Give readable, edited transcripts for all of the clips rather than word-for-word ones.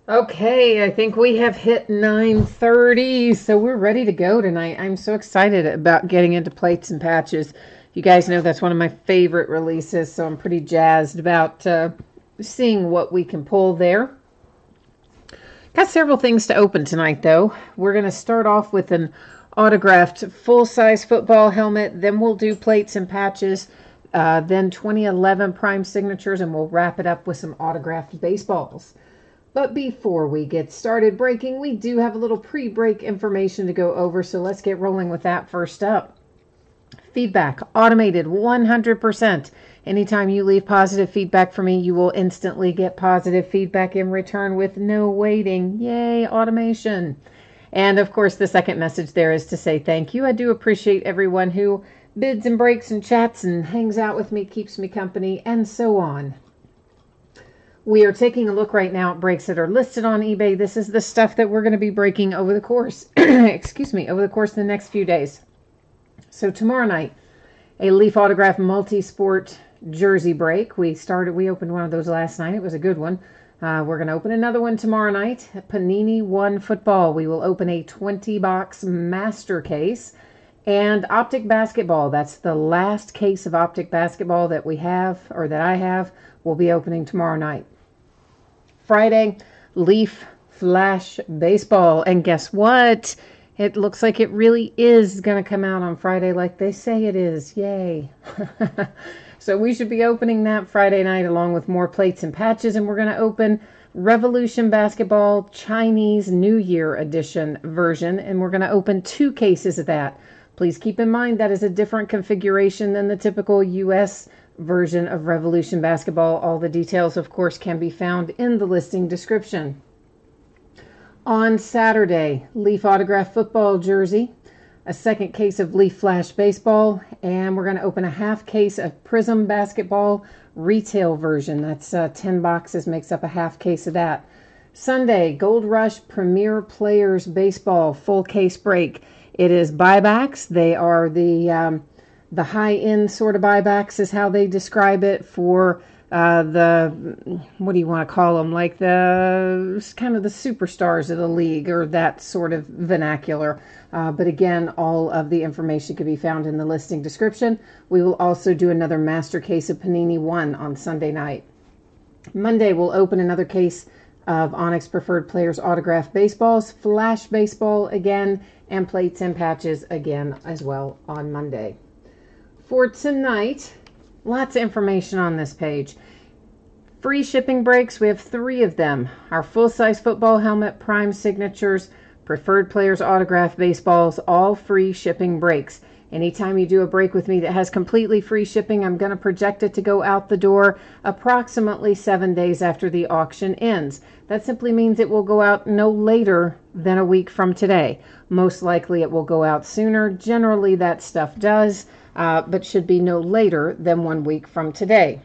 Okay, I think we have hit 9:30, so we're ready to go tonight. I'm so excited about getting into plates and patches. You guys know that's one of my favorite releases, so I'm pretty jazzed about seeing what we can pull there. Got several things to open tonight, though. We're going to start off with an autographed full-size football helmet, then we'll do plates and patches, then 2011 prime signatures, and we'll wrap it up with some autographed baseballs. But before we get started breaking, we do have a little pre-break information to go over, so let's get rolling with that first up. Feedback, automated 100%. Anytime you leave positive feedback for me, you will instantly get positive feedback in return with no waiting. Yay, automation. And of course, the second message there is to say thank you. I do appreciate everyone who bids and breaks and chats and hangs out with me, keeps me company, and so on. We are taking a look right now at breaks that are listed on eBay. This is the stuff that we're going to be breaking over the course, over the course of the next few days. So tomorrow night, a Leaf Autograph multi-sport jersey break. We opened one of those last night. It was a good one. We're going to open another one tomorrow night. Panini One Football. We will open a 20-box master case. And Optic Basketball. That's the last case of Optic Basketball that we have, or that I have. We'll be opening tomorrow night. Friday, Leaf Flash Baseball. And guess what? It looks like it really is going to come out on Friday like they say it is. Yay. So we should be opening that Friday night along with more plates and patches. And we're going to open Revolution Basketball Chinese New Year edition version. And we're going to open 2 cases of that. Please keep in mind that is a different configuration than the typical U.S. version of Revolution Basketball. All the details, of course, can be found in the listing description. On Saturday, Leaf Autograph Football Jersey, a second case of Leaf Flash Baseball, and we're going to open a half case of Prism Basketball retail version. That's 10 boxes, makes up a half case of that. Sunday, Gold Rush Premier Players Baseball full case break. It is buybacks. They are the high-end sort of buybacks is how they describe it for what do you want to call them? Like the kind of the superstars of the league or that sort of vernacular. But again, all of the information can be found in the listing description. We will also do another master case of Panini One on Sunday night. Monday, we'll open another case of Onyx Preferred Players Autograph Baseballs, Flash Baseball again, and plates and patches again as well on Monday. For tonight, lots of information on this page. Free shipping breaks, we have 3 of them. Our full-size football helmet, prime signatures, preferred players autograph baseballs, all free shipping breaks. Anytime you do a break with me that has completely free shipping, I'm going to project it to go out the door approximately 7 days after the auction ends. That simply means it will go out no later than a week from today. Most likely it will go out sooner. Generally that stuff does. But should be no later than 1 week from today.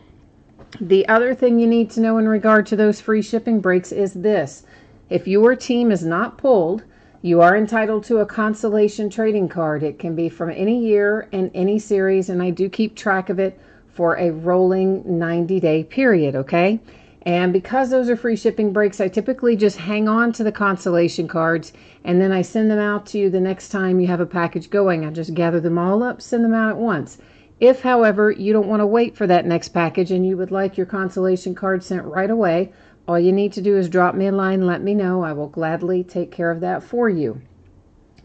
The other thing you need to know in regard to those free shipping breaks is this. If your team is not pulled, you are entitled to a consolation trading card. It can be from any year and any series, and I do keep track of it for a rolling 90-day period, okay? And because those are free shipping breaks, I typically just hang on to the consolation cards, and then I send them out to you the next time you have a package going. I just gather them all up, send them out at once. If, however, you don't want to wait for that next package and you would like your consolation card sent right away, all you need to do is drop me a line, let me know. I will gladly take care of that for you.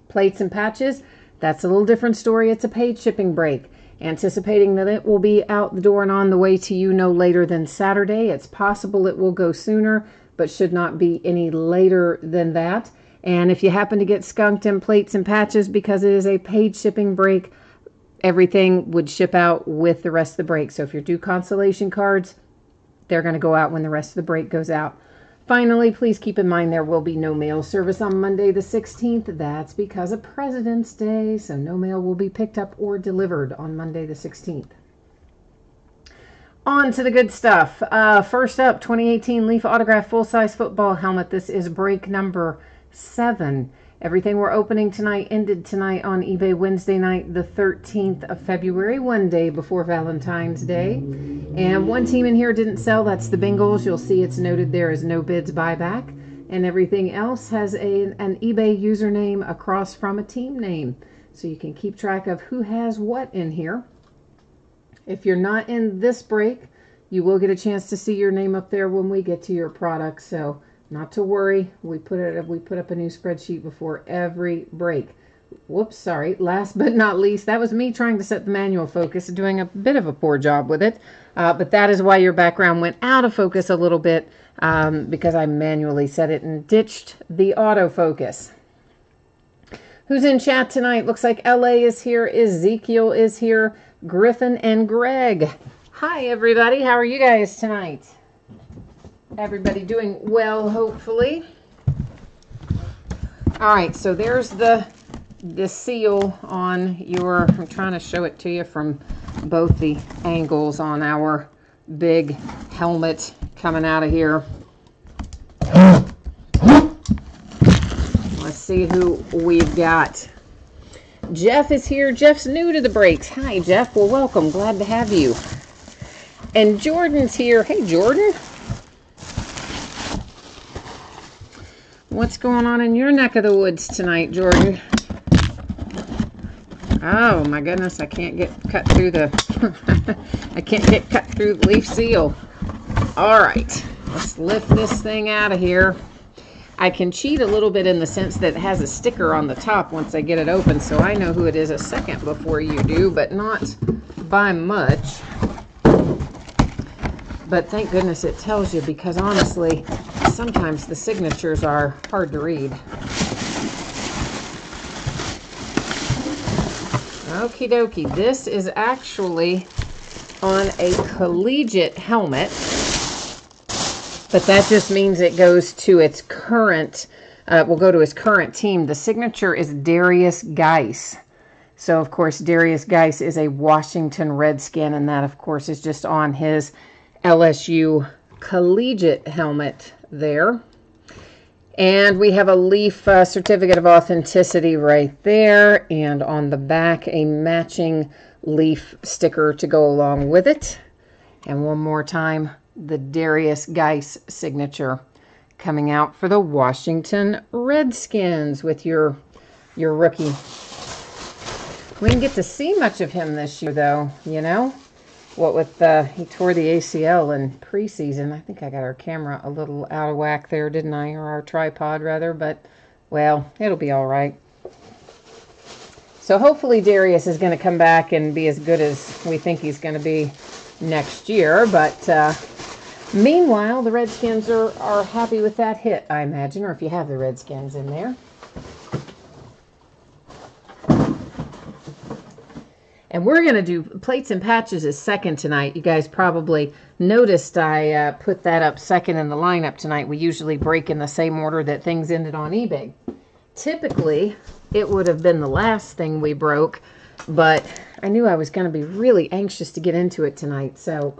Plates and patches, that's a little different story. It's a paid shipping break. Anticipating that it will be out the door and on the way to you no later than Saturday. It's possible it will go sooner, but should not be any later than that. And if you happen to get skunked in plates and patches because it is a paid shipping break, everything would ship out with the rest of the break. So if you're due consolation cards, they're going to go out when the rest of the break goes out. Finally, please keep in mind there will be no mail service on Monday the 16th. That's because of President's Day, so no mail will be picked up or delivered on Monday the 16th. On to the good stuff. First up, 2018 Leaf Autograph Full-Size Football Helmet. This is break number 7. Everything we're opening tonight ended tonight on eBay Wednesday night, the 13th of February, one day before Valentine's Day. And one team in here didn't sell. That's the Bengals. You'll see it's noted there as no bids buyback. and everything else has an eBay username across from a team name. So you can keep track of who has what in here. If you're not in this break, you will get a chance to see your name up there when we get to your product. So not to worry, we put up a new spreadsheet before every break. Whoops, sorry. Last but not least, that was me trying to set the manual focus, doing a bit of a poor job with it. But that is why your background went out of focus a little bit, because I manually set it and ditched the autofocus. Who's in chat tonight? Looks like LA is here, Ezekiel is here, Griffin and Greg. Hi, everybody. How are you guys tonight? Everybody doing well, hopefully. All right, so there's the seal on your, I'm trying to show it to you from both the angles on our big helmet coming out of here. Let's see who we've got. Jeff is here. Jeff's new to the breaks. Hi, Jeff. Well, welcome. Glad to have you. And Jordan's here. Hey, Jordan. What's going on in your neck of the woods tonight, Jordan? Oh my goodness, I can't get cut through the I can't get cut through the leaf seal. All right, let's lift this thing out of here. I can cheat a little bit in the sense that it has a sticker on the top once I get it open, so I know who it is a second before you do, but not by much. But thank goodness it tells you, because honestly, sometimes the signatures are hard to read. Okie dokie, this is actually on a collegiate helmet, but that just means it goes to its current, will go to his current team. The signature is Darius Geis. So of course, Darius Geis is a Washington Redskin, and that of course is just on his LSU collegiate helmet there. And we have a Leaf certificate of authenticity right there, and on the back a matching Leaf sticker to go along with it. And one more time, the Darius Geis signature coming out for the Washington Redskins with your rookie. We didn't get to see much of him this year, though, you know. What with he tore the ACL in preseason. I think I got our camera a little out of whack there, didn't I? Or our tripod, rather. But, well, it'll be all right. So hopefully Darius is going to come back and be as good as we think he's going to be next year. But meanwhile, the Redskins are happy with that hit, I imagine. Or if you have the Redskins in there. And we're going to do plates and patches as second tonight. You guys probably noticed I put that up second in the lineup tonight. We usually break in the same order that things ended on eBay. Typically, it would have been the last thing we broke, but I knew I was going to be really anxious to get into it tonight. So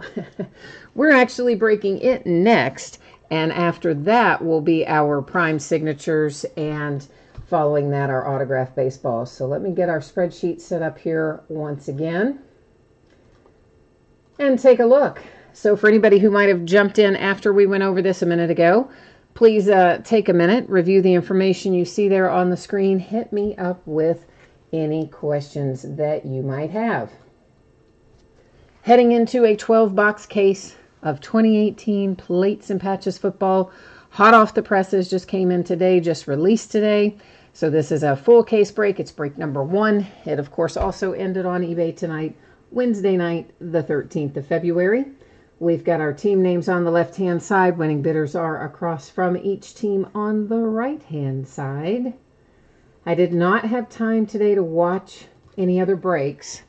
we're actually breaking it next. And after that will be our prime signatures, and following that, our autograph baseballs. So let me get our spreadsheet set up here once again and take a look. So for anybody who might have jumped in after we went over this a minute ago, please take a minute, review the information you see there on the screen. Hit me up with any questions that you might have. Heading into a 12-box case of 2018 Plates and Patches football. Hot off the presses, just came in today, just released today. So this is a full case break. It's break number 1. It, of course, also ended on eBay tonight, Wednesday night, the 13th of February. We've got our team names on the left-hand side. Winning bidders are across from each team on the right-hand side. I did not have time today to watch any other breaks,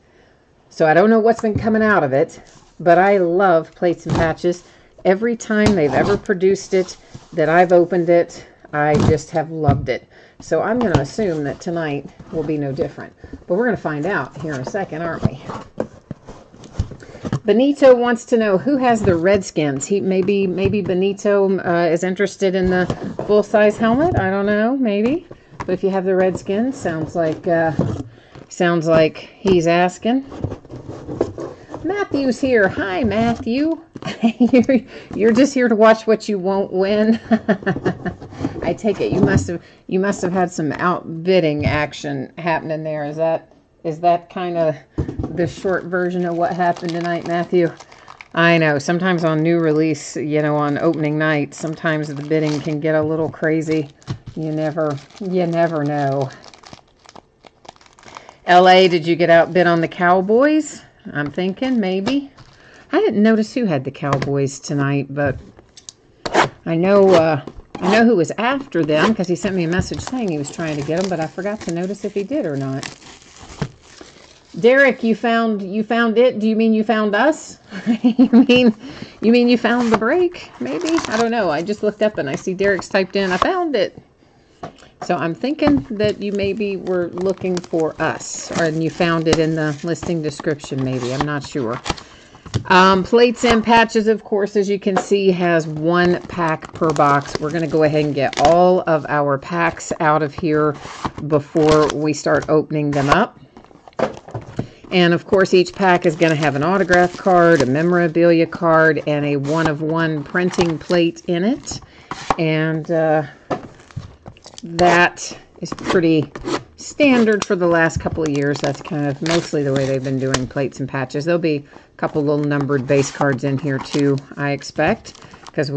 so I don't know what's been coming out of it, but I love Plates and Patches. Every time they've ever produced it, that I've opened it, I just have loved it. So I'm going to assume that tonight will be no different. But we're going to find out here in a second, aren't we? Benito wants to know who has the Redskins. Maybe Benito is interested in the full-size helmet. I don't know, maybe. But if you have the Redskins, sounds like he's asking. Matthew's here. Hi, Matthew. You're just here to watch what you won't win. I take it you must have had some outbidding action happening there. Is that kind of the short version of what happened tonight, Matthew? I know. Sometimes on new release, you know, on opening night, sometimes the bidding can get a little crazy. You never know. LA, did you get outbid on the Cowboys? I'm thinking maybe. I didn't notice who had the Cowboys tonight, but I know who was after them because he sent me a message saying he was trying to get them, but I forgot to notice if he did or not. Derek, you found it? Do you mean you found us? you mean you found the break? Maybe? I don't know. I just looked up and I see Derek's typed in, I found it. So I'm thinking that you maybe were looking for us, or you found it in the listing description maybe. I'm not sure. Plates and patches, of course, as you can see, has 1 pack per box. We're going to go ahead and get all of our packs out of here before we start opening them up. And of course, each pack is going to have an autograph card, a memorabilia card, and a 1-of-1 printing plate in it. And that is pretty standard for the last couple of years. That's kind of mostly the way they've been doing plates and patches. There'll be a couple little numbered base cards in here too, I expect. Because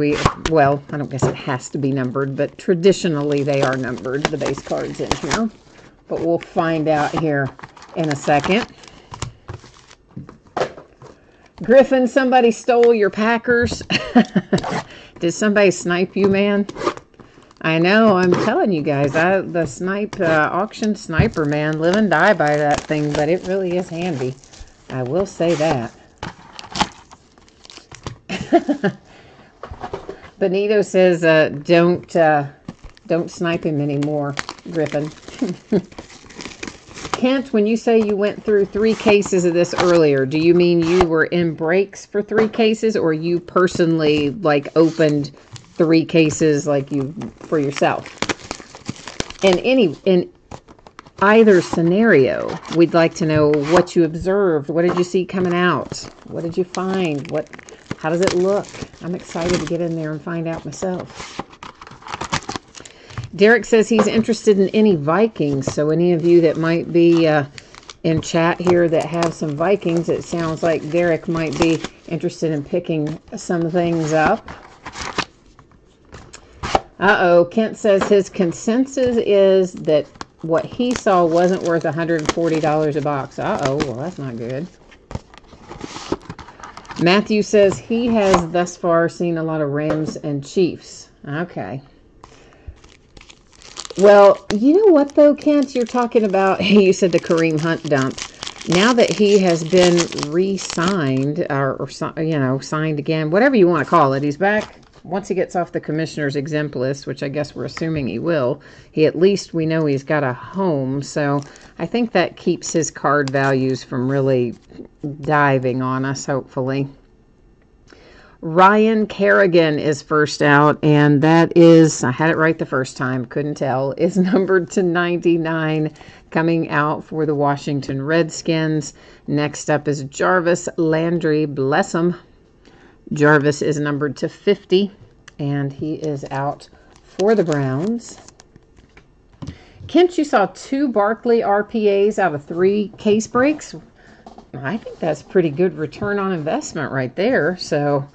well, I don't guess it has to be numbered, but traditionally they are numbered, the base cards in here. But we'll find out here in a second. Griffin, somebody stole your Packers. Did somebody snipe you, man? I know, I'm telling you guys, the auction sniper, man, live and die by that thing, but it really is handy. I will say that. Benito says, don't snipe him anymore, Griffin. Kent, when you say you went through 3 cases of this earlier, do you mean you were in breaks for 3 cases, or you personally, like, opened 3 cases, like, you for yourself? In either scenario, we'd like to know what you observed. What did you see coming out? What did you find? How does it look? I'm excited to get in there and find out myself. Derek says he's interested in any Vikings, so any of you that might be in chat here that have some Vikings, it sounds like Derek might be interested in picking some things up. Uh-oh, Kent says his consensus is that what he saw wasn't worth $140 a box. Uh-oh, well, that's not good. Matthew says he has thus far seen a lot of Rams and Chiefs. Okay. Well, you know what, though, Kent? You're talking about, you said the Kareem Hunt dump. Now that he has been re-signed, or you know, signed again, whatever you want to call it, he's back. Once he gets off the commissioner's exempt list, which I guess we're assuming he will, at least we know he's got a home. So I think that keeps his card values from really diving on us, hopefully. Ryan Kerrigan is first out, and that is, I had it right the first time, couldn't tell, is numbered to 99, coming out for the Washington Redskins. Next up is Jarvis Landry, bless him. Jarvis is numbered to 50, and he is out for the Browns. Kent, you saw 2 Barkley RPAs out of 3 case breaks. I think that's pretty good return on investment right there. So,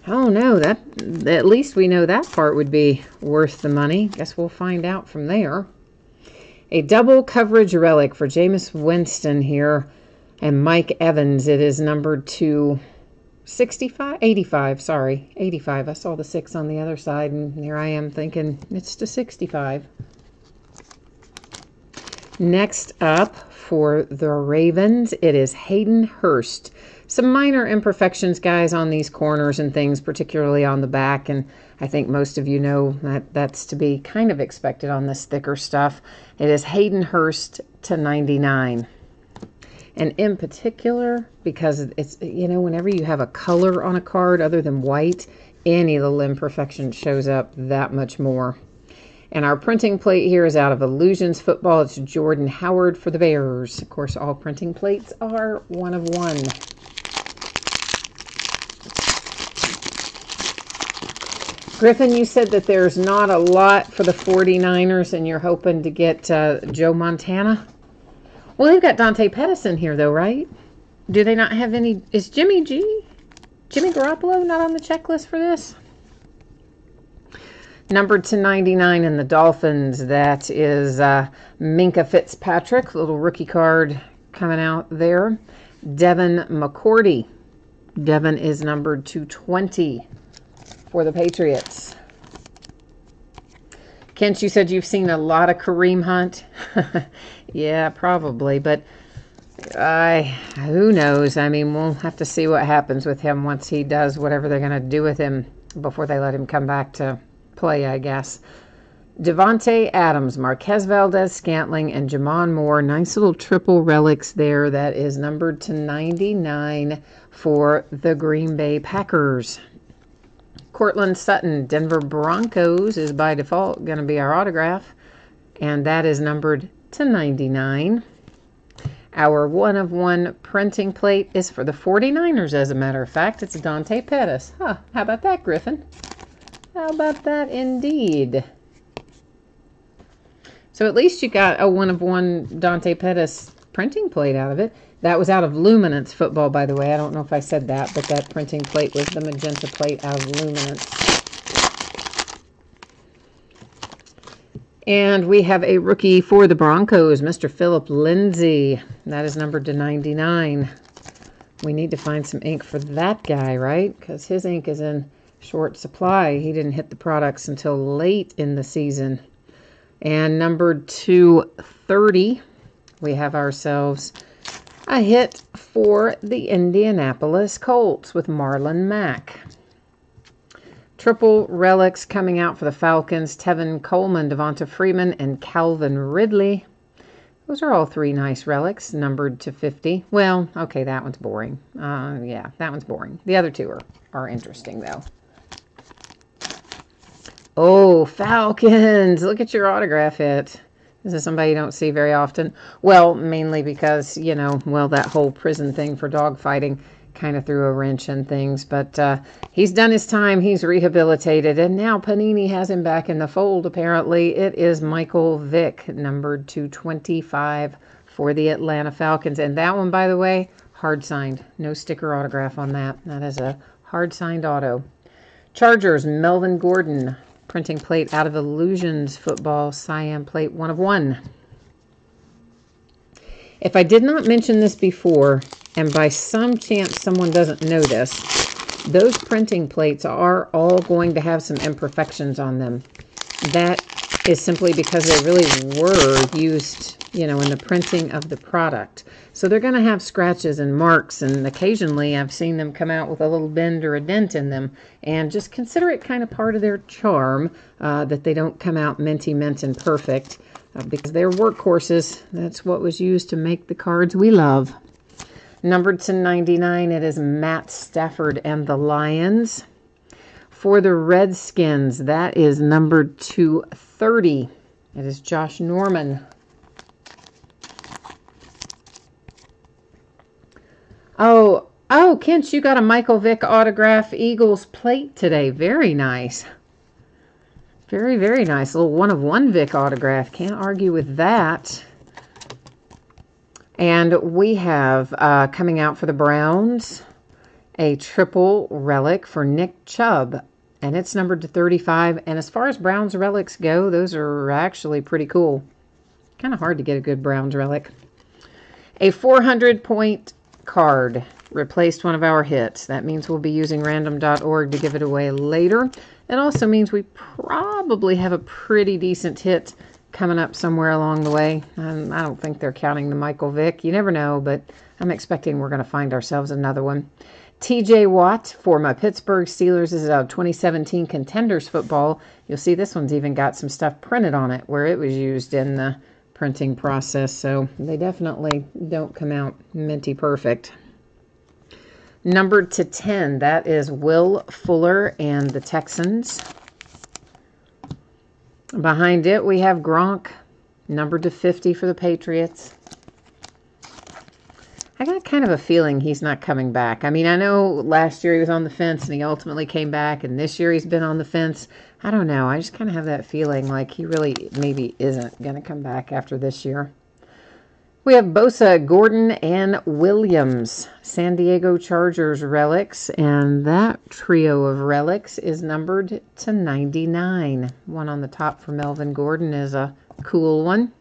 I don't know, that at least we know that part would be worth the money. Guess we'll find out from there. A double coverage relic for Jameis Winston here and Mike Evans. It is numbered to 85. I saw the 6 on the other side, and here I am thinking it's to 65. Next up for the Ravens, it is Hayden Hurst. Some minor imperfections, guys, on these corners and things, particularly on the back, and I think most of you know that that's to be kind of expected on this thicker stuff. It is Hayden Hurst to 99. And in particular, because it's, you know, whenever you have a color on a card other than white, any little imperfection shows up that much more. And our printing plate here is out of Illusions Football. It's Jordan Howard for the Bears. Of course, all printing plates are 1-of-1. Griffin, you said that there's not a lot for the 49ers and you're hoping to get Joe Montana. Well, they've got Dante Pettis in here, though, right? Do they not have any? Is Jimmy Garoppolo not on the checklist for this? Numbered to 99 in the Dolphins, that is Minkah Fitzpatrick, little rookie card coming out there. Devin McCourty. Devin is numbered to 20 for the Patriots. Kent, you said you've seen a lot of Kareem Hunt. Yeah, probably, but who knows? I mean, we'll have to see what happens with him once he does whatever they're going to do with him before they let him come back to play, I guess. Devontae Adams, Marquez Valdez-Scantling, and Jamon Moore. Nice little triple relics there. That is numbered to 99 for the Green Bay Packers. Cortland Sutton, Denver Broncos, is by default going to be our autograph, and that is numbered to 99. Our 1-of-1 printing plate is for the 49ers, as a matter of fact. It's Dante Pettis. Huh, how about that, Griffin? How about that, indeed? So at least you got a 1-of-1 Dante Pettis printing plate out of it. That was out of Luminance football, by the way. I don't know if I said that, but that printing plate was the magenta plate out of Luminance. And we have a rookie for the Broncos, Mr. Philip Lindsay. That is numbered to 99. We need to find some ink for that guy, right? Because his ink is in short supply. He didn't hit the products until late in the season. And numbered to 30, we have ourselves a hit for the Indianapolis Colts with Marlon Mack. Triple relics coming out for the Falcons, Tevin Coleman, Devonta Freeman, and Calvin Ridley. Those are all three nice relics, numbered to 50. Well, okay, that one's boring. Yeah, that one's boring. The other two are interesting, though. Oh, Falcons! Look at your autograph hit. This is somebody you don't see very often. Well, mainly because, you know, well, that whole prison thing for dogfighting kind of threw a wrench in things. But he's done his time. He's rehabilitated. And now Panini has him back in the fold, apparently. It is Michael Vick, numbered to 25 for the Atlanta Falcons. And that one, by the way, hard signed. No sticker autograph on that. That is a hard signed auto. Chargers, Melvin Gordon. Printing plate out of Illusions Football, Cyan plate 1-of-1. If I did not mention this before, and by some chance someone doesn't know this, those printing plates are all going to have some imperfections on them. That is simply because they really were used, you know, in the printing of the product. So they're going to have scratches and marks, and occasionally I've seen them come out with a little bend or a dent in them. And just consider it kind of part of their charm that they don't come out minty mint and perfect because they're workhorses. That's what was used to make the cards we love. Numbered to 99, it is Matt Stafford and the Lions. For the Redskins, that is numbered to 30. It is Josh Norman. Oh, Kent, you got a Michael Vick autograph Eagles plate today. Very nice. Very, very nice. A little 1-of-1 Vick autograph. Can't argue with that. And we have, coming out for the Browns, a triple relic for Nick Chubb. And it's numbered to 35. And as far as Browns relics go, those are actually pretty cool. Kind of hard to get a good Browns relic. A 400-point card replaced one of our hits. That means we'll be using random.org to give it away later. It also means we probably have a pretty decent hit coming up somewhere along the way. I don't think they're counting the Michael Vick. You never know, but I'm expecting we're going to find ourselves another one. TJ Watt for my Pittsburgh Steelers. This is a 2017 Contenders football. You'll see this one's even got some stuff printed on it where it was used in the printing process, so they definitely don't come out minty perfect. Numbered to 10, that is Will Fuller and the Texans. Behind it, we have Gronk, numbered to 50 for the Patriots. I got kind of a feeling he's not coming back. I mean, I know last year he was on the fence and he ultimately came back, and this year he's been on the fence. I don't know. I just kind of have that feeling like he really maybe isn't going to come back after this year. We have Bosa, Gordon, and Williams, San Diego Chargers relics, and that trio of relics is numbered to 99. One on the top for Melvin Gordon is a cool one.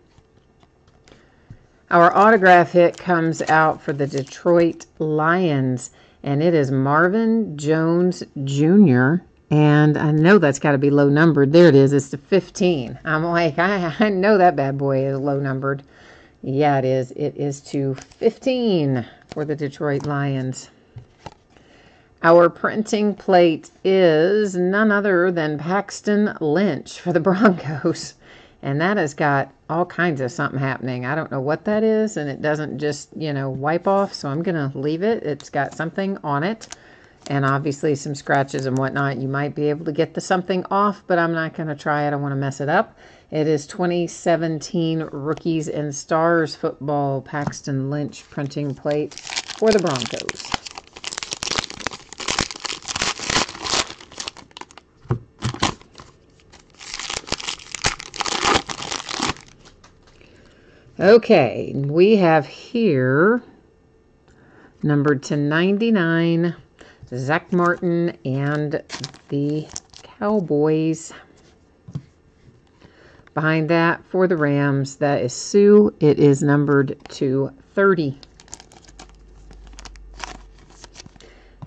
Our autograph hit comes out for the Detroit Lions, and it is Marvin Jones Jr., and I know that's got to be low numbered. There it is. It's the 15. I'm like, I know that bad boy is low numbered. Yeah, it is. It is to 15 for the Detroit Lions. Our printing plate is none other than Paxton Lynch for the Broncos. And that has got all kinds of something happening. I don't know what that is, and it doesn't just, wipe off, so I'm going to leave it. It's got something on it, and obviously some scratches and whatnot. You might be able to get the something off, but I'm not going to try. I don't want to mess it up. It is 2017 Rookies and Stars Football Paxton Lynch printing plate for the Broncos. Okay, we have here numbered to 99, Zach Martin and the Cowboys. Behind that for the Rams, that is Sue. It is numbered to 30.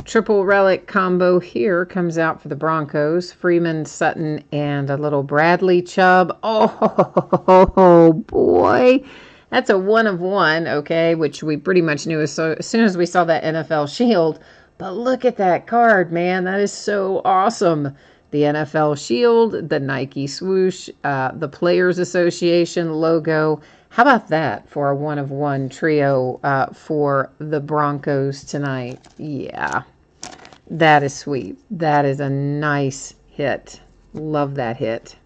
Triple relic combo here comes out for the Broncos. Freeman, Sutton, and a little Bradley Chubb. Oh, boy. That's a 1 of 1, okay, which we pretty much knew as soon as we saw that NFL Shield. But look at that card, man. That is so awesome. The NFL Shield, the Nike swoosh, the Players Association logo. How about that for a 1 of 1 trio for the Broncos tonight? Yeah, that is sweet. That is a nice hit. Love that hit.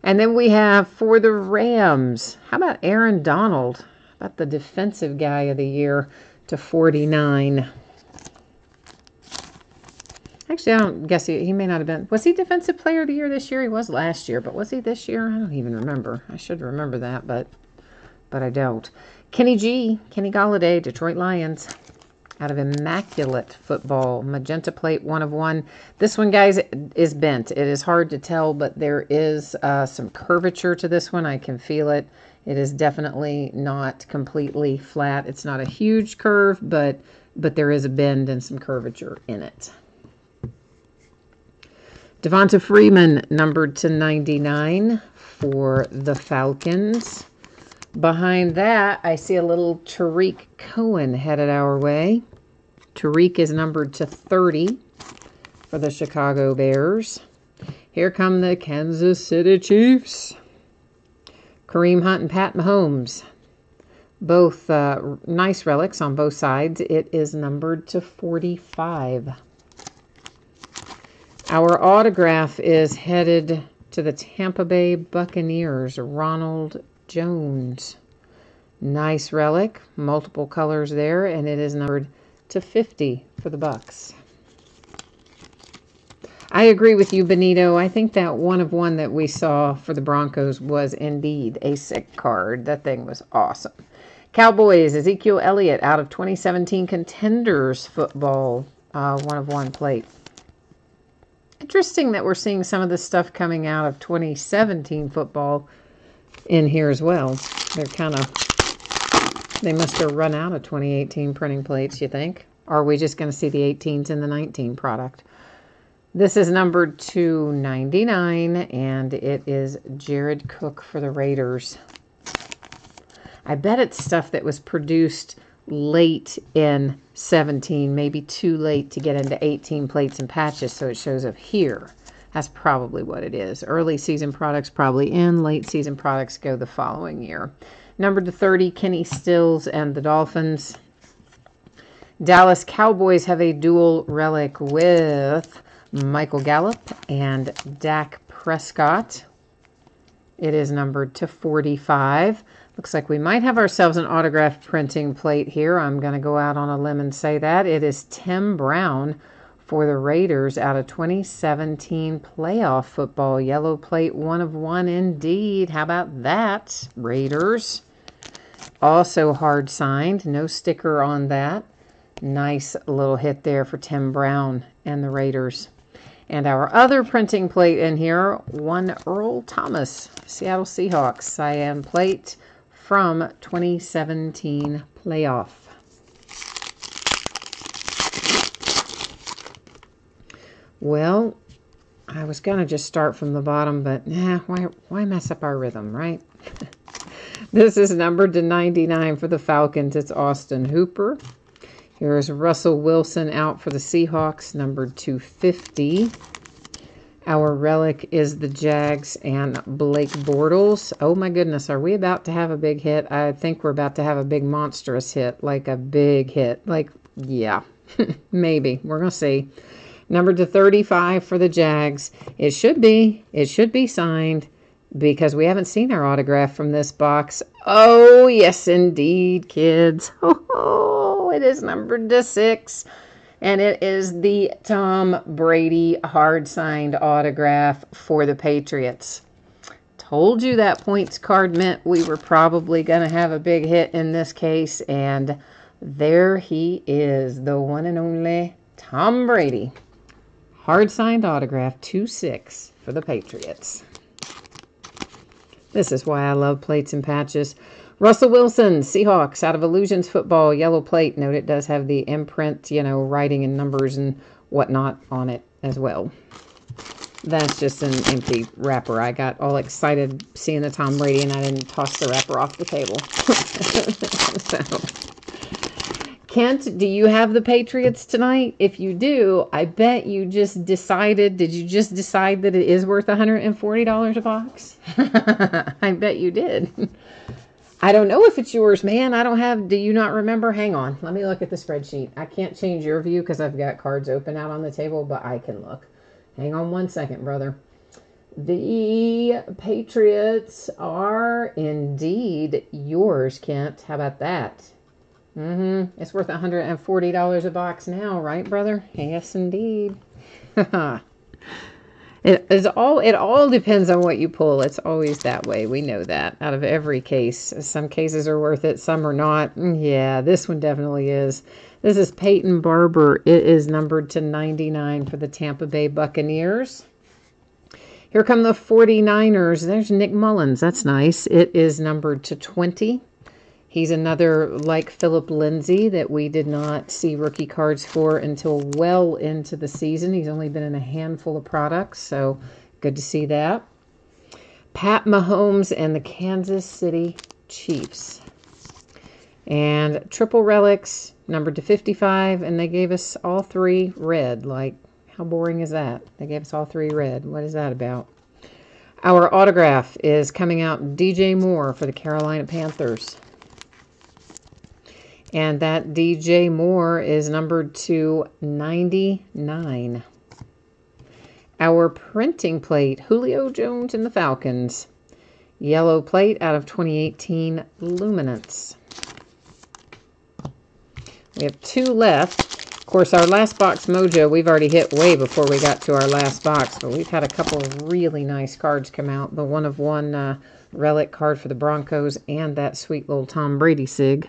And then we have for the Rams, how about Aaron Donald? How about the defensive guy of the year to 49? Actually, I don't guess he may not have been. Was he Defensive Player of the Year this year? He was last year, but was he this year? I don't even remember. I should remember that, but I don't. Kenny Golladay, Detroit Lions, out of Immaculate Football, magenta plate, 1 of 1. This one, guys, is bent. It is hard to tell, but there is some curvature to this one. I can feel it. It is definitely not completely flat. It's not a huge curve, but there is a bend and some curvature in it. Devonta Freeman, numbered to 99 for the Falcons. Behind that, I see a little Tariq Cohen headed our way. Tariq is numbered to 30 for the Chicago Bears. Here come the Kansas City Chiefs. Kareem Hunt and Pat Mahomes. Both nice relics on both sides. It is numbered to 45. Our autograph is headed to the Tampa Bay Buccaneers, Ronald Jones. Nice relic, multiple colors there, and it is numbered to 50 for the Bucs. I agree with you, Benito. I think that 1 of 1 that we saw for the Broncos was indeed a sick card. That thing was awesome. Cowboys, Ezekiel Elliott out of 2017 Contenders Football, 1 of 1 plate. Interesting that we're seeing some of this stuff coming out of 2017 football in here as well. They must have run out of 2018 printing plates, you think? Or are we just going to see the 18s in the 19 product? This is numbered to 99, and it is Jared Cook for the Raiders. I bet it's stuff that was produced late in 17, maybe too late to get into 18 plates and patches, so it shows up here. That's probably what it is. Early season products probably in, late season products go the following year. Numbered to 30, Kenny Stills and the Dolphins. Dallas Cowboys have a dual relic with Michael Gallup and Dak Prescott. It is numbered to 45. Looks like we might have ourselves an autograph printing plate here. I'm going to go out on a limb and say that. It is Tim Brown for the Raiders out of 2017 playoff football. Yellow plate, 1 of 1 indeed. How about that, Raiders? Also hard signed. No sticker on that. Nice little hit there for Tim Brown and the Raiders. And our other printing plate in here, 1 Earl Thomas, Seattle Seahawks, cyan plate from 2017 playoff. Well, I was going to just start from the bottom, but why mess up our rhythm, right? This is numbered to 99 for the Falcons. It's Austin Hooper. Here's Russell Wilson out for the Seahawks, numbered 250. Our relic is the Jags and Blake Bortles. Oh my goodness, are we about to have a big hit? I think we're about to have a big monstrous hit, like a big hit. Like, yeah, maybe. We're going to see. Numbered to 35 for the Jags. It should be signed because we haven't seen our autograph from this box. Oh, yes, indeed, kids. Oh, it is numbered to 6. And it is the Tom Brady hard-signed autograph for the Patriots. Told you that points card meant we were probably going to have a big hit in this case. And there he is, the one and only Tom Brady. Hard-signed autograph, 2/6 for the Patriots. This is why I love plates and patches. Russell Wilson, Seahawks, out of Illusions Football, yellow plate. Note it does have the imprint, writing and numbers and whatnot on it as well. That's just an empty wrapper. I got all excited seeing the Tom Brady and I didn't toss the wrapper off the table. So. Kent, do you have the Patriots tonight? If you do, I bet you just decided, did you just decide that it is worth $140 a box? I bet you did. I don't know if it's yours, man. Do you not remember? Hang on. Let me look at the spreadsheet. I can't change your view because I've got cards open out on the table, but I can look. Hang on 1 second, brother. The Patriots are indeed yours, Kent. How about that? It's worth $140 a box now, right, brother? Yes, indeed. It all depends on what you pull. It's always that way. We know that out of every case. Some cases are worth it, some are not. Yeah, this one definitely is. This is Peyton Barber. It is numbered to 99 for the Tampa Bay Buccaneers. Here come the 49ers. There's Nick Mullins. That's nice. It is numbered to 20. He's another like Philip Lindsay that we did not see rookie cards for until well into the season. He's only been in a handful of products, so good to see that. Pat Mahomes and the Kansas City Chiefs. And triple relics, numbered to 55, and they gave us all 3 red. Like, how boring is that? They gave us all 3 red. What is that about? Our autograph is coming out DJ Moore for the Carolina Panthers. And that DJ Moore is numbered to 99. Our printing plate, Julio Jones and the Falcons. Yellow plate out of 2018 Luminance. We have 2 left. Of course, our last box mojo, we've already hit way before we got to our last box, but we've had a couple of really nice cards come out. The 1 of 1 relic card for the Broncos and that sweet little Tom Brady sig.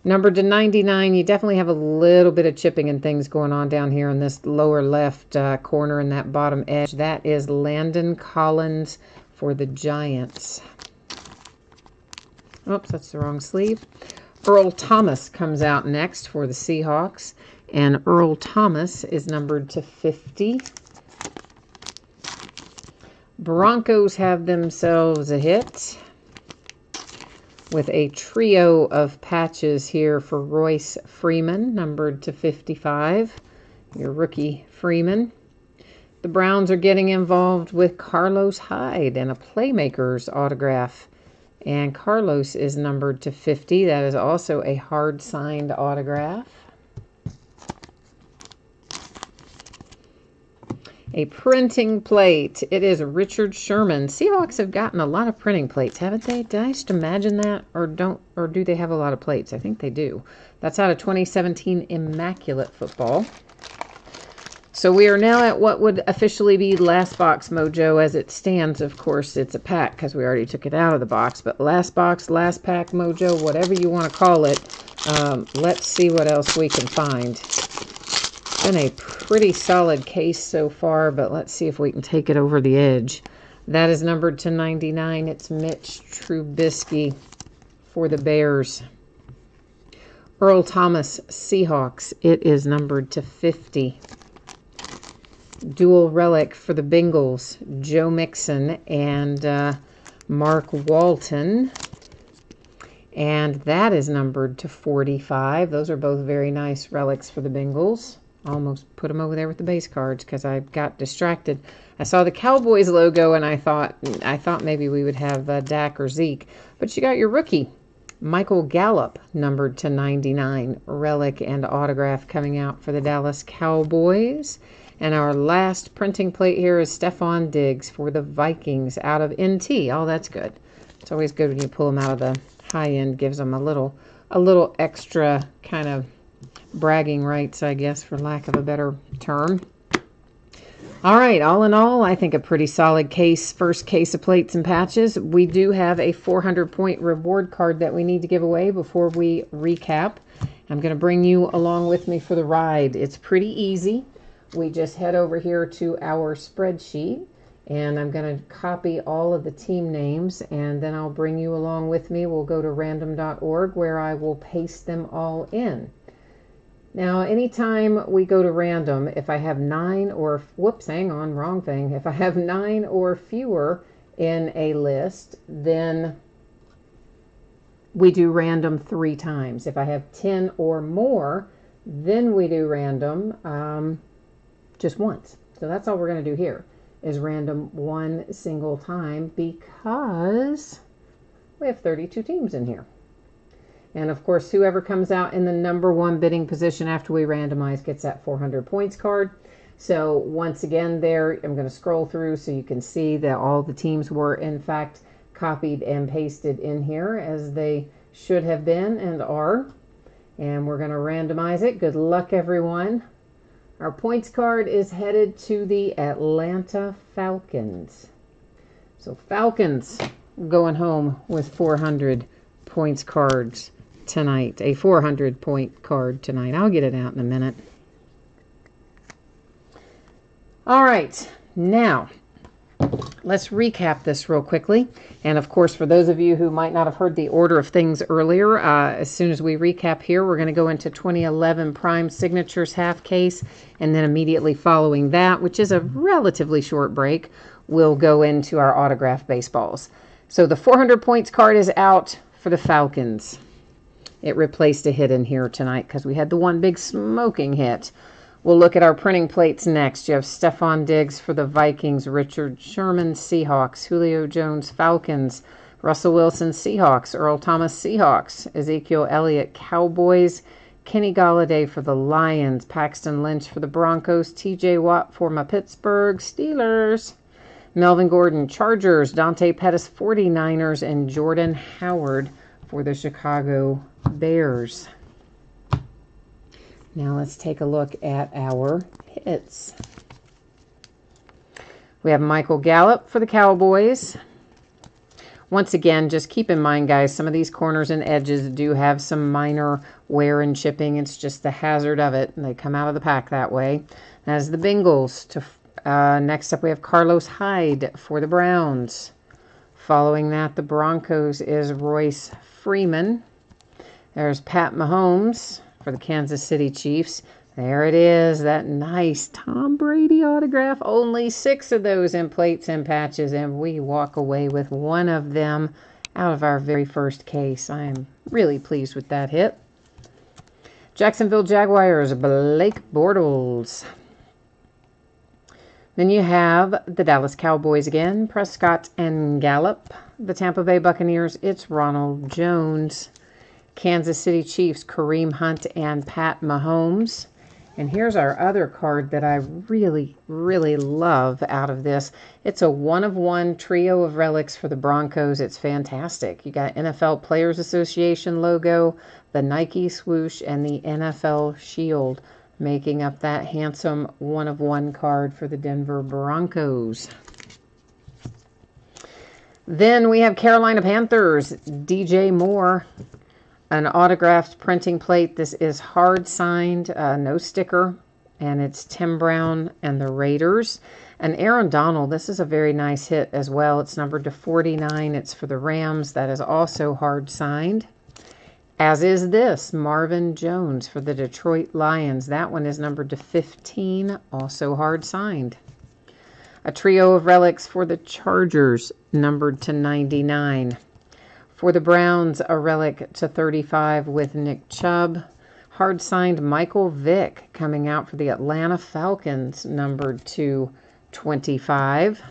Numbered to 99, you definitely have a little bit of chipping and things going on down here in this lower left corner and that bottom edge. That is Landon Collins for the Giants. Oops, that's the wrong sleeve. Earl Thomas comes out next for the Seahawks, and Earl Thomas is numbered to 50. Broncos have themselves a hit with a trio of patches here for Royce Freeman, numbered to 55, your rookie Freeman. The Browns are getting involved with Carlos Hyde and a Playmakers autograph. And Carlos is numbered to 50. That is also a hard-signed autograph. A printing plate. It is Richard Sherman. Seahawks have gotten a lot of printing plates, haven't they? Did I just imagine that? Or do they have a lot of plates? I think they do. That's out of 2017 Immaculate Football. So we are now at what would officially be Last Box Mojo as it stands. Of course, it's a pack because we already took it out of the box. But Last Box, Last Pack Mojo, whatever you want to call it. Let's see what else we can find. Been a pretty solid case so far, but let's see if we can take it over the edge. That is numbered to 99. It's Mitch Trubisky for the Bears. Earl Thomas, Seahawks. It is numbered to 50. Dual relic for the Bengals, Joe Mixon and Mark Walton. And that is numbered to 45. Those are both very nice relics for the Bengals. Almost put them over there with the base cards because I got distracted. I saw the Cowboys logo and I thought maybe we would have Dak or Zeke. But you got your rookie, Michael Gallup, numbered to 99. Relic and autograph coming out for the Dallas Cowboys. And our last printing plate here is Stephon Diggs for the Vikings out of NT. Oh, that's good. It's always good when you pull them out of the high end. Gives them a little extra kind of bragging rights, I guess, for lack of a better term. All right, all in all, I think a pretty solid case, first case of plates and patches. We do have a 400-point reward card that we need to give away before we recap. I'm going to bring you along with me for the ride. It's pretty easy. We just head over here to our spreadsheet, and I'm going to copy all of the team names, and then I'll bring you along with me. We'll go to random.org where I will paste them all in. Now, anytime we go to random, if I have 9 or, whoops, hang on, wrong thing. If I have 9 or fewer in a list, then we do random 3 times. If I have 10 or more, then we do random just once. So that's all we're going to do here is random one single time because we have 32 teams in here. And of course, whoever comes out in the number 1 bidding position after we randomize gets that 400 points card. So once again there, I'm going to scroll through so you can see that all the teams were in fact copied and pasted in here as they should have been and are. And we're going to randomize it. Good luck, everyone. Our points card is headed to the Atlanta Falcons. So Falcons going home with 400 points cards tonight. A 400-point card tonight. I'll get it out in a minute. All right. Now, let's recap this real quickly. And of course, for those of you who might not have heard the order of things earlier, as soon as we recap here, we're going to go into 2011 Prime Signatures half case. And then immediately following that, which is a relatively short break, we'll go into our autograph baseballs. So the 400 points card is out for the Falcons. It replaced a hit in here tonight because we had the one big smoking hit. We'll look at our printing plates next. You have Stephon Diggs for the Vikings, Richard Sherman, Seahawks, Julio Jones, Falcons, Russell Wilson, Seahawks, Earl Thomas, Seahawks, Ezekiel Elliott, Cowboys, Kenny Golladay for the Lions, Paxton Lynch for the Broncos, TJ Watt for my Pittsburgh Steelers, Melvin Gordon, Chargers, Dante Pettis, 49ers, and Jordan Howard for the Chicago Bears. Now let's take a look at our hits. We have Michael Gallup for the Cowboys. Once again, just keep in mind, guys, some of these corners and edges do have some minor wear and chipping. It's just the hazard of it, and they come out of the pack that way. As the Bengals. Next up, we have Carlos Hyde for the Browns. Following that, the Broncos is Royce Freeman. There's Pat Mahomes for the Kansas City Chiefs. There it is, that nice Tom Brady autograph. Only 6 of those in plates and patches, and we walk away with one of them out of our very first case. I am really pleased with that hit. Jacksonville Jaguars, Blake Bortles. Then you have the Dallas Cowboys again, Prescott and Gallup. The Tampa Bay Buccaneers, it's Ronald Jones. Kansas City Chiefs, Kareem Hunt and Pat Mahomes. And here's our other card that I really, really love out of this. It's a one-of-one trio of relics for the Broncos. It's fantastic. You got NFL Players Association logo, the Nike swoosh, and the NFL shield, making up that handsome one-of-one card for the Denver Broncos. Then we have Carolina Panthers, DJ Moore. An autographed printing plate. This is hard signed, no sticker, and it's Tim Brown and the Raiders. And Aaron Donald, this is a very nice hit as well. It's numbered to 49. It's for the Rams. That is also hard signed. As is this, Marvin Jones for the Detroit Lions. That one is numbered to 15, also hard signed. A trio of relics for the Chargers, numbered to 99. For the Browns, a relic to 35 with Nick Chubb. Hard signed Michael Vick coming out for the Atlanta Falcons, numbered to 25.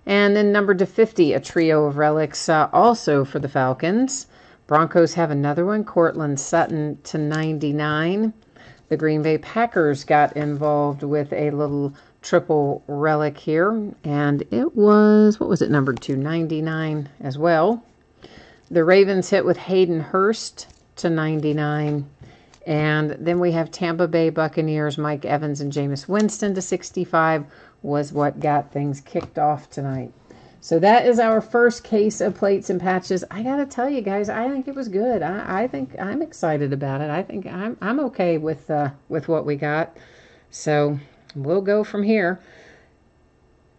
And then numbered to 50, a trio of relics also for the Falcons. Broncos have another one, Cortland Sutton to 99. The Green Bay Packers got involved with a little triple relic here, and it was, what was it numbered to? 99 as well. The Ravens hit with Hayden Hurst to 99, and then we have Tampa Bay Buccaneers, Mike Evans and Jameis Winston to 65 was what got things kicked off tonight. So that is our first case of plates and patches. I gotta tell you guys, I think it was good. I think I'm excited about it. I think I'm okay with what we got. So we'll go from here.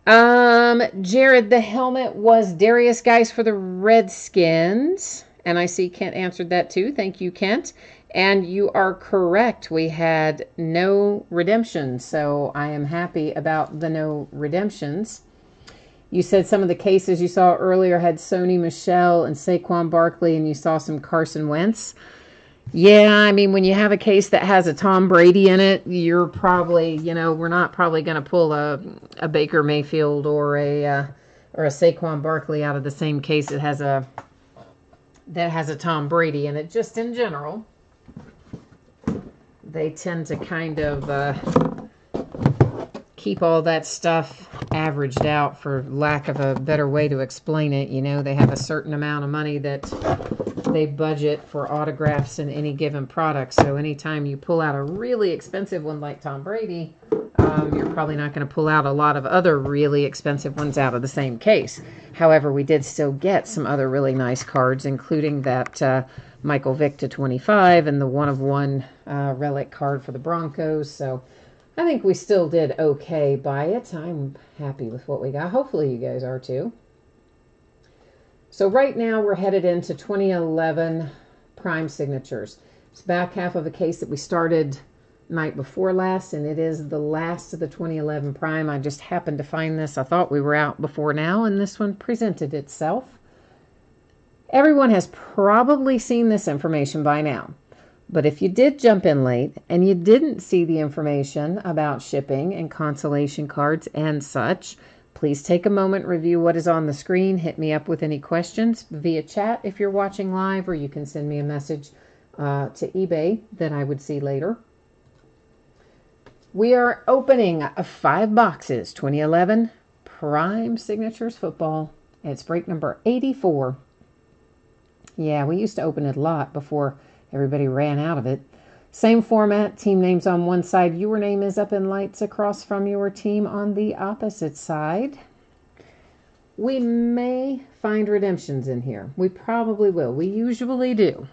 Jared, the helmet was Darius Geis for the Redskins. And I see Kent answered that too. Thank you, Kent. And you are correct. We had no redemptions. So I am happy about the no redemptions. You said some of the cases you saw earlier had Sony Michel and Saquon Barkley, and you saw some Carson Wentz. Yeah, I mean, when you have a case that has a Tom Brady in it, you're probably, we're not probably going to pull a Baker Mayfield or a Saquon Barkley out of the same case that has a Tom Brady in it. Just in general, they tend to kind of keep all that stuff averaged out, for lack of a better way to explain it. They have a certain amount of money that they budget for autographs in any given product. So anytime you pull out a really expensive one like Tom Brady, you're probably not going to pull out a lot of other really expensive ones out of the same case. However, we did still get some other really nice cards, including that Michael Vick to 25 and the one-of-one relic card for the Broncos. So I think we still did okay by it. I'm happy with what we got. Hopefully you guys are too. So right now we're headed into 2011 prime signatures. It's the back half of a case that we started night before last, and it is the last of the 2011 prime. I just happened to find this. I thought we were out before now, and this one presented itself. Everyone has probably seen this information by now. But if you did jump in late and you didn't see the information about shipping and consolation cards and such, please take a moment, review what is on the screen. Hit me up with any questions via chat if you're watching live, or you can send me a message to eBay that I would see later. We are opening 5 boxes, 2011 Prime Signatures Football. It's break number 84. Yeah, we used to open it a lot before everybody ran out of it. Same format, team names on one side. Your name is up in lights across from your team on the opposite side. We may find redemptions in here. We probably will. We usually do.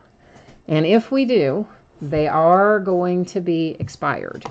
And if we do, they are going to be expired.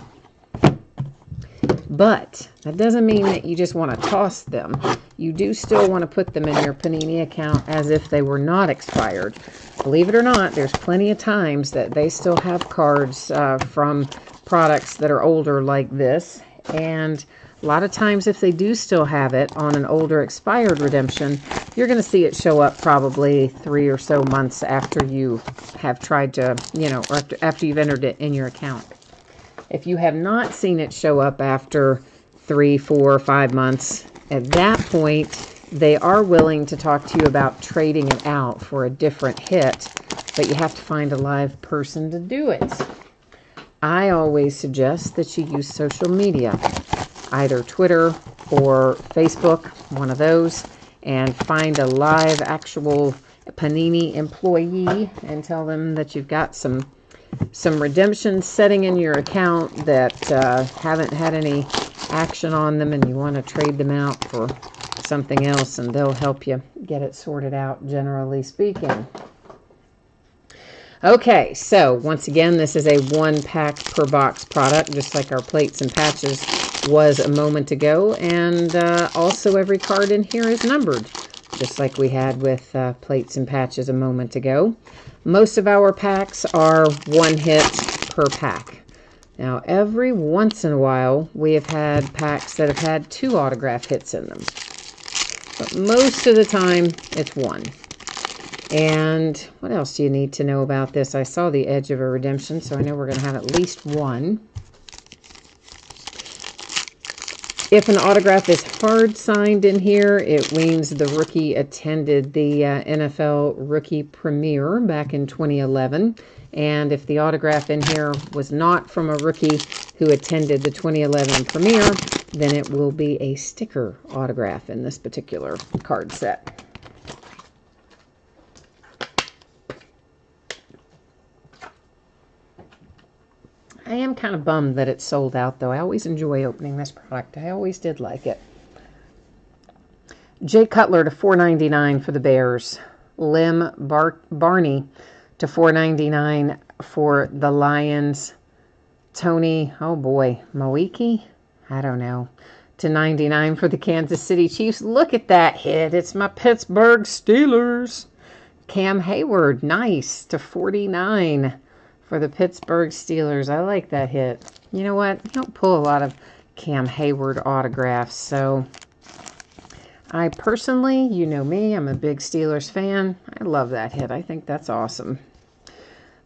But that doesn't mean that you just want to toss them. You do still want to put them in your Panini account as if they were not expired. Believe it or not, there's plenty of times that they still have cards from products that are older like this. And a lot of times if they do still have it on an older expired redemption, you're going to see it show up probably 3 or so months after you have tried to, or after you've entered it in your account. If you have not seen it show up after 3, 4, 5 months, at that point, they are willing to talk to you about trading it out for a different hit, but you have to find a live person to do it. I always suggest that you use social media, either Twitter or Facebook, one of those, and find a live actual Panini employee and tell them that you've got some redemptions setting in your account that haven't had any action on them and you want to trade them out for something else, and they'll help you get it sorted out, generally speaking. Okay, so once again, this is a 1 pack per box product, just like our plates and patches was a moment ago. And also every card in here is numbered, just like we had with plates and patches a moment ago. Most of our packs are 1 hit per pack. Now, every once in a while, we have had packs that have had 2 autograph hits in them. But most of the time, it's 1. And what else do you need to know about this? I saw the edge of a redemption, so I know we're going to have at least 1. If an autograph is hard signed in here, it means the rookie attended the NFL Rookie Premiere back in 2011. And if the autograph in here was not from a rookie who attended the 2011 Premiere, then it will be a sticker autograph in this particular card set. I am kind of bummed that it's sold out, though. I always enjoy opening this product. I always did like it. Jay Cutler to $4.99 for the Bears. Lim Barney to $4.99 for the Lions. Tony, oh boy, Moiki? I don't know. To $99 for the Kansas City Chiefs. Look at that hit. It's my Pittsburgh Steelers. Cam Hayward, nice, to $49 for the Pittsburgh Steelers. I like that hit. You know what? You don't pull a lot of Cam Hayward autographs, so I personally, you know me, I'm a big Steelers fan. I love that hit. I think that's awesome.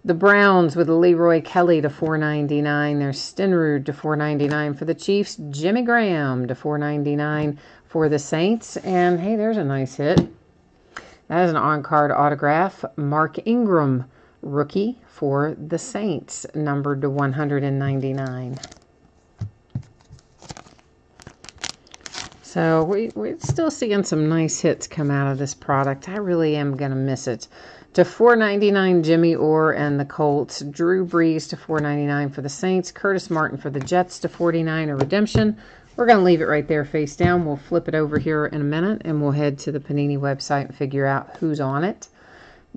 The Browns with Leroy Kelly to $4.99. There's Stenrud to $4.99 for the Chiefs. Jimmy Graham to $4.99 for the Saints. And hey, there's a nice hit. That is an on-card autograph. Mark Ingram, rookie for the Saints, numbered to $199. So we're still seeing some nice hits come out of this product. I really am going to miss it. To $4.99, Jimmy Orr and the Colts. Drew Brees to $4.99 for the Saints. Curtis Martin for the Jets to $49, a redemption. We're going to leave it right there face down. We'll flip it over here in a minute, and we'll head to the Panini website and figure out who's on it.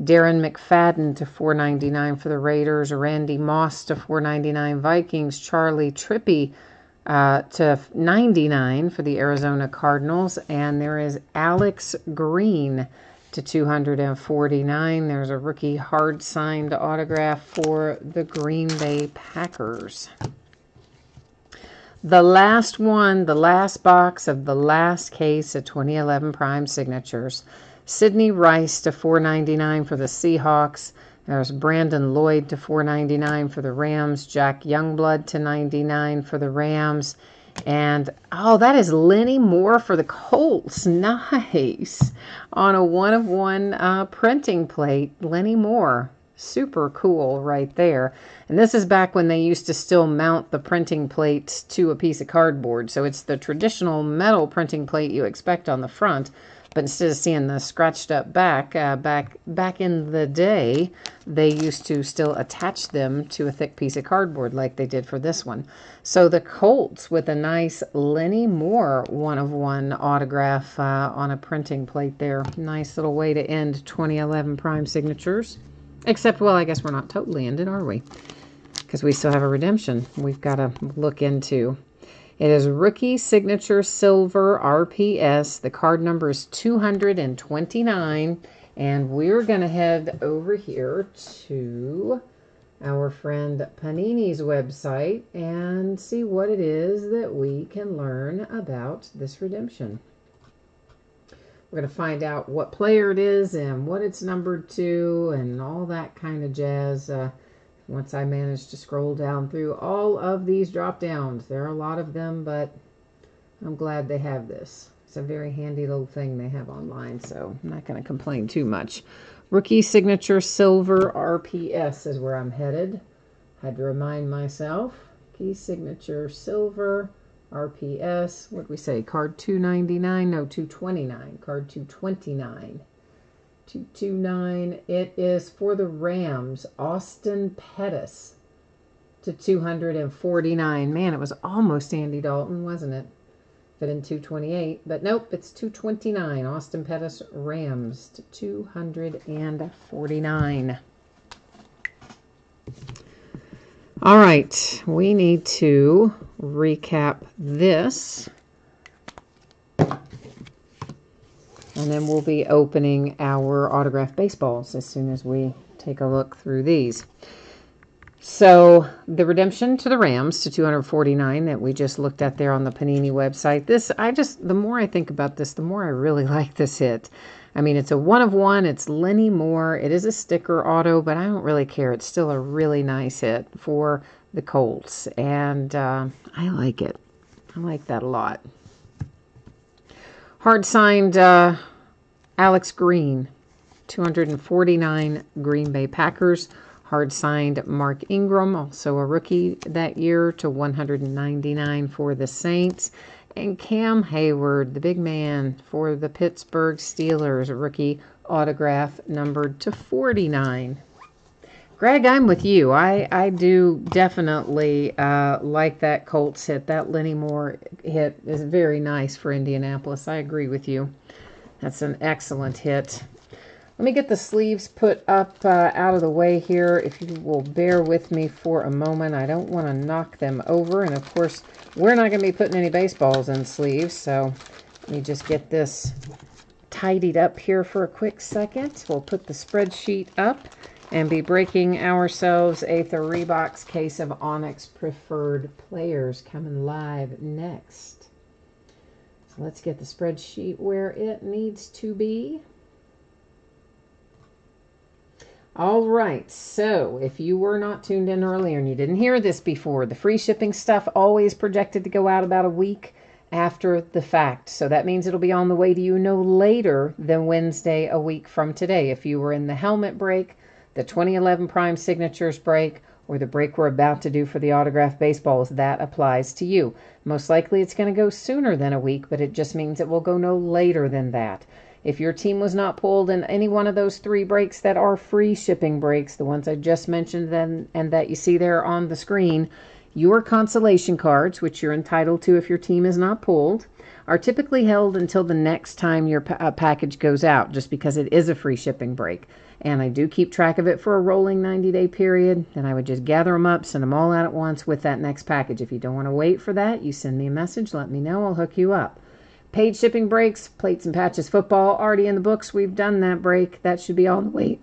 Darren McFadden to $4.99 for the Raiders. Randy Moss to $4.99 Vikings. Charlie Trippy to $99 for the Arizona Cardinals. And there is Alex Green to $249. There's a rookie hard signed autograph for the Green Bay Packers. The last one, the last box of the last case of 2011 Prime Signatures. Sidney Rice to $4.99 for the Seahawks. There's Brandon Lloyd to $4.99 for the Rams. Jack Youngblood to $99 for the Rams. And, oh, that is Lenny Moore for the Colts. Nice. On a 1-of-1 printing plate. Lenny Moore. Super cool right there. And this is back when they used to still mount the printing plates to a piece of cardboard. So it's the traditional metal printing plate you expect on the front. But instead of seeing the scratched up back, back in the day, they used to still attach them to a thick piece of cardboard like they did for this one. So the Colts with a nice Lenny Moore 1-of-1 autograph on a printing plate there. Nice little way to end 2011 Prime Signatures. Except, well, I guess we're not totally ended, are we? Because we still have a redemption we've got to look into. It is Rookie Signature Silver RPS. The card number is 229. And we're going to head over here to our friend Panini's website and see what it is that we can learn about this redemption. We're going to find out what player it is and what it's numbered to and all that kind of jazz. Once I manage to scroll down through all of these drop downs. There are a lot of them, but I'm glad they have this. It's a very handy little thing they have online, so I'm not going to complain too much. Rookie Signature Silver RPS is where I'm headed. Had to remind myself. Key signature silver, RPS. What did we say? Card 299? No, 229. Card 229. 229. It is for the Rams. Austin Pettis to 249. Man, it was almost Andy Dalton, wasn't it? Fit in 228, but nope, it's 229. Austin Pettis, Rams to 249. All right, we need to recap this. And then we'll be opening our autographed baseballs as soon as we take a look through these. So the redemption to the Rams to 249 that we just looked at there on the Panini website. The more I think about this, the more I really like this hit. I mean, it's a 1 of 1. It's Lenny Moore. It is a sticker auto, but I don't really care. It's still a really nice hit for the Colts. And I like it. I like that a lot. Hard signed Alex Green, 249 Green Bay Packers. Hard signed Mark Ingram, also a rookie that year, to 199 for the Saints. And Cam Hayward, the big man for the Pittsburgh Steelers, a rookie autograph numbered to 49. Greg, I'm with you. I do definitely like that Colts hit. That Lenny Moore hit is very nice for Indianapolis. I agree with you. That's an excellent hit. Let me get the sleeves put up out of the way here. If you will bear with me for a moment. I don't want to knock them over. And, of course, we're not going to be putting any baseballs in sleeves. So let me just get this tidied up here for a quick second. We'll put the spreadsheet up and be breaking ourselves a 3-box case of Onyx Preferred Players coming live next. So let's get the spreadsheet where it needs to be. All right, so if you were not tuned in earlier and you didn't hear this before, the free shipping stuff always projected to go out about a week after the fact. So that means it'll be on the way to you no later than Wednesday a week from today. If you were in the helmet break, the 2011 Prime Signatures break, or the break we're about to do for the autographed baseballs, that applies to you. Most likely it's going to go sooner than a week, but it just means it will go no later than that. If your team was not pulled in any one of those 3 breaks that are free shipping breaks, the ones I just mentioned and that you see there on the screen, your consolation cards, which you're entitled to if your team is not pulled, are typically held until the next time your package goes out, just because it is a free shipping break. And I do keep track of it for a rolling 90-day period, and I would just gather them up, send them all out at once with that next package. If you don't want to wait for that, you send me a message, let me know, I'll hook you up. Paid shipping breaks, plates and patches football, already in the books. We've done that break. That should be on the way,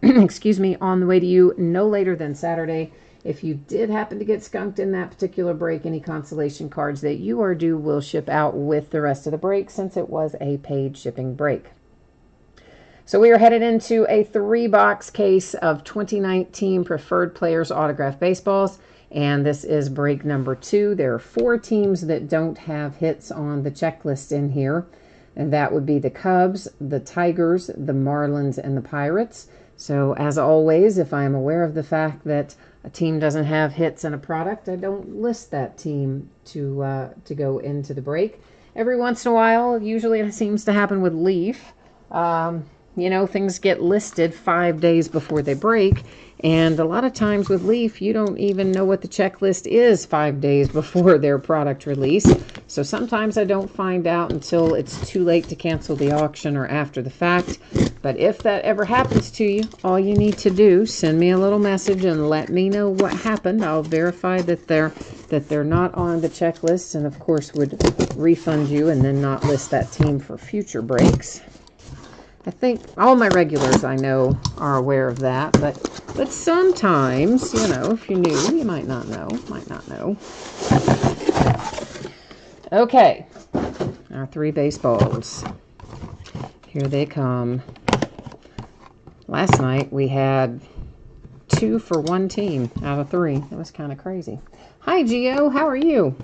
on the way to you no later than Saturday. If you did happen to get skunked in that particular break, any consolation cards that you are due will ship out with the rest of the break, since it was a paid shipping break. So we are headed into a 3-box case of 2019 Preferred Players Autographed Baseballs. And this is break number 2. There are 4 teams that don't have hits on the checklist in here. And that would be the Cubs, the Tigers, the Marlins, and the Pirates. So as always, if I am aware of the fact that a team doesn't have hits in a product, I don't list that team to go into the break. Every once in a while, usually it seems to happen with Leaf. Things get listed 5 days before they break. And a lot of times with Leaf, you don't even know what the checklist is 5 days before their product release. So sometimes I don't find out until it's too late to cancel the auction or after the fact. But if that ever happens to you, all you need to do, send me a little message and let me know what happened. I'll verify that they're not on the checklist, and of course would refund you and then not list that team for future breaks. I think all my regulars I know are aware of that, but sometimes, if you're new, you might not know. Okay, our 3 baseballs. Here they come. Last night we had 2 for 1 team out of 3. That was kind of crazy. Hi, Gio. How are you?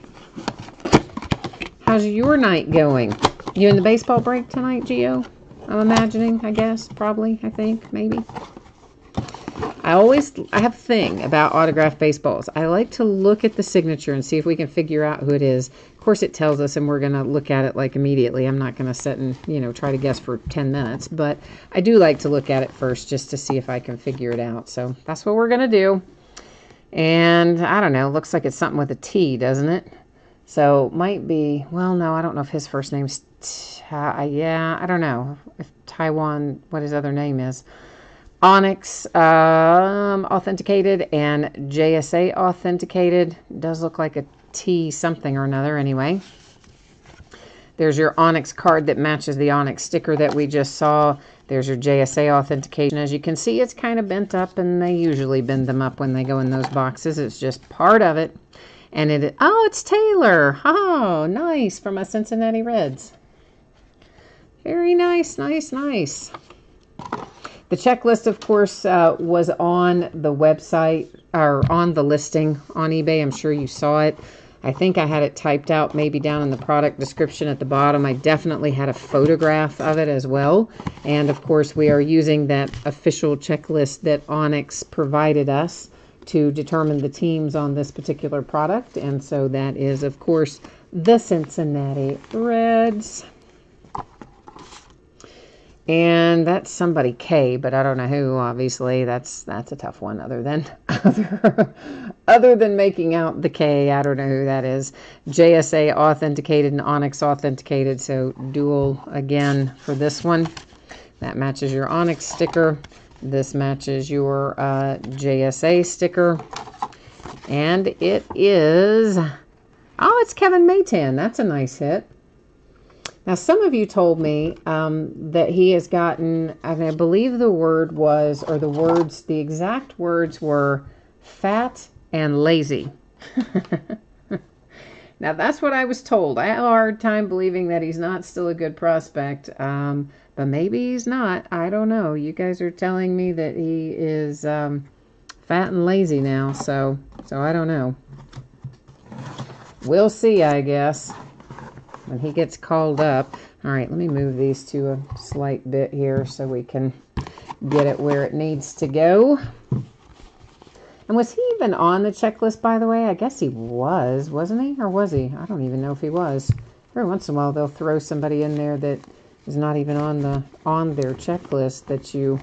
How's your night going? You in the baseball break tonight, Gio? I'm imagining, I guess, probably, I think, maybe. I have a thing about autographed baseballs. I like to look at the signature and see if we can figure out who it is. Of course, it tells us, and we're going to look at it like immediately. I'm not going to sit and, try to guess for 10 minutes, but I do like to look at it first just to see if I can figure it out. So that's what we're going to do. And I don't know, looks like it's something with a T, doesn't it? So might be, well, no, I don't know if his first name's, I don't know if Taiwan, what his other name is. Onyx authenticated and JSA authenticated. Does look like a T something or another anyway. There's your Onyx card that matches the Onyx sticker that we just saw. There's your JSA authentication. As you can see, it's kind of bent up, and they usually bend them up when they go in those boxes. It's just part of it. And it's Taylor. Oh, nice, from my Cincinnati Reds. Very nice, nice, nice. The checklist, of course, was on the website, or on the listing on eBay. I'm sure you saw it. I think I had it typed out maybe down in the product description at the bottom. I definitely had a photograph of it as well. And, of course, we are using that official checklist that Onyx provided us to determine the teams on this particular product. And so that is, of course, the Cincinnati Reds. And that's somebody K, but I don't know who. Obviously, that's a tough one. Other than making out the K, I don't know who that is. JSA authenticated and Onyx authenticated, so dual again for this one. That matches your Onyx sticker. This matches your JSA sticker, and it is. Oh, it's Kevin Maytan. That's a nice hit. Now, some of you told me that he has gotten, and I believe the exact words were fat and lazy. Now, that's what I was told. I have a hard time believing that he's not still a good prospect, but maybe he's not. I don't know. You guys are telling me that he is fat and lazy now, so I don't know. We'll see, I guess, when he gets called up. All right, let me move these to a slight bit here so we can get it where it needs to go. And was he even on the checklist, by the way? I guess he was, wasn't he? Or was he? I don't even know if he was. Every once in a while, they'll throw somebody in there that is not even on their checklist that you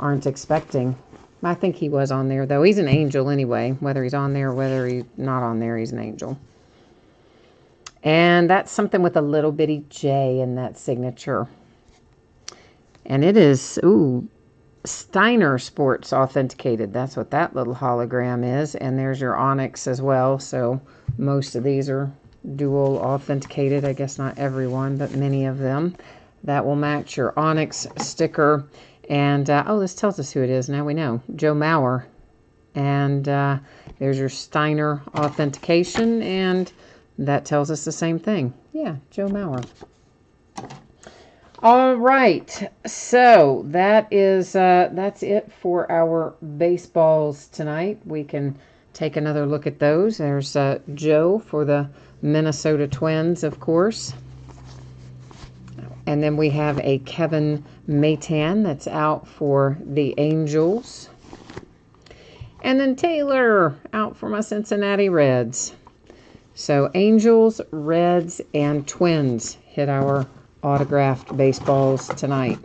aren't expecting. I think he was on there, though. He's an angel anyway. Whether he's on there or whether he's not on there, he's an angel. And that's something with a little bitty J in that signature. And it is, Steiner Sports authenticated. That's what that little hologram is. And there's your Onyx as well. So most of these are dual authenticated. I guess not everyone, but many of them. That will match your Onyx sticker. And, this tells us who it is. Now we know. Joe Mauer. And there's your Steiner authentication. And that tells us the same thing. Yeah, Joe Mauer. All right, so that's it for our baseballs tonight. We can take another look at those. There's Joe for the Minnesota Twins, of course. And then we have a Kevin Maytan that's out for the Angels. And then Taylor out for my Cincinnati Reds. So Angels, Reds, and Twins hit our autographed baseballs tonight.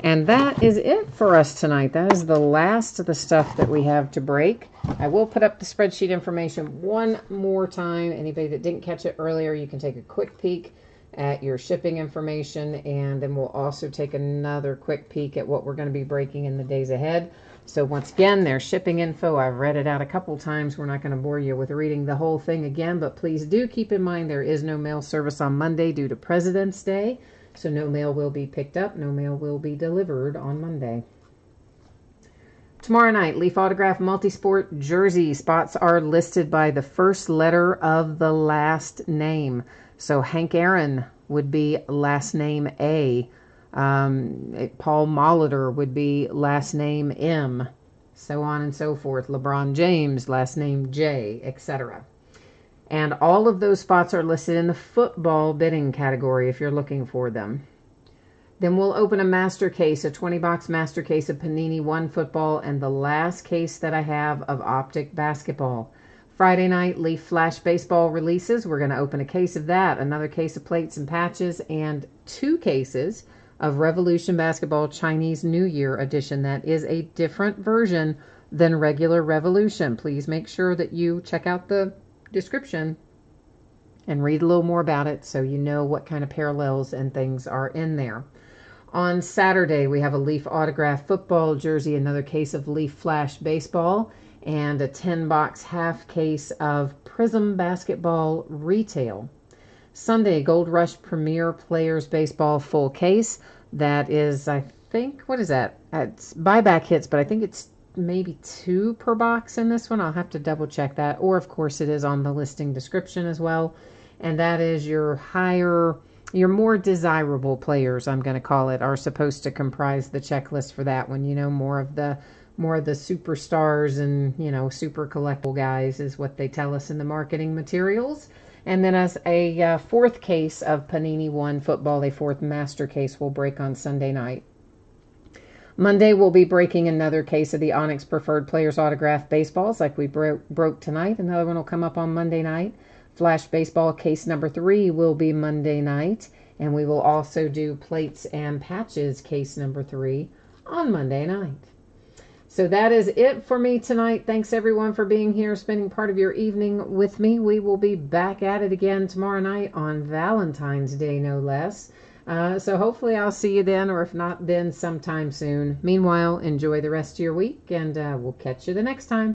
And that is it for us tonight. That is the last of the stuff that we have to break. I will put up the spreadsheet information one more time. Anybody that didn't catch it earlier, you can take a quick peek at your shipping information, and then we'll also take another quick peek at what we're going to be breaking in the days ahead. So once again, there's shipping info. I've read it out a couple times. We're not going to bore you with reading the whole thing again, but please do keep in mind there is no mail service on Monday due to President's Day. So no mail will be picked up. No mail will be delivered on Monday. Tomorrow night, Leaf Autograph Multisport Jersey spots are listed by the first letter of the last name. So Hank Aaron would be last name A. Paul Molitor would be last name M, so on and so forth. LeBron James, last name J, etc. And all of those spots are listed in the football bidding category if you're looking for them. Then we'll open a master case, a 20-box master case of Panini One football, and the last case that I have of Optic basketball. Friday night, Leaf Flash baseball releases. We're going to open a case of that, another case of plates and patches, and 2 cases of Revolution Basketball Chinese New Year edition. That is a different version than regular Revolution. Please make sure that you check out the description and read a little more about it so you know what kind of parallels and things are in there. On Saturday, we have a Leaf Autograph football jersey, another case of Leaf Flash baseball, and a 10-box half case of Prism basketball retail. Sunday, Gold Rush Premier Players baseball full case. That is, I think, what is that? It's buyback hits, but I think it's maybe 2 per box in this one. I'll have to double check that. Or, of course, it is on the listing description as well. And that is your more desirable players, I'm going to call it, are supposed to comprise the checklist for that one. You know, more of the superstars and, super collectible guys is what they tell us in the marketing materials. And then as a 4th case of Panini One football, a 4th master case will break on Sunday night. Monday, we'll be breaking another case of the Onyx Preferred Players Autograph baseballs like we broke tonight. Another one will come up on Monday night. Flash Baseball case number 3 will be Monday night. And we will also do Plates and Patches case number 3 on Monday night. So that is it for me tonight. Thanks everyone for being here, spending part of your evening with me. We will be back at it again tomorrow night on Valentine's Day, no less. So hopefully I'll see you then, or if not then, sometime soon. Meanwhile, enjoy the rest of your week, and we'll catch you the next time.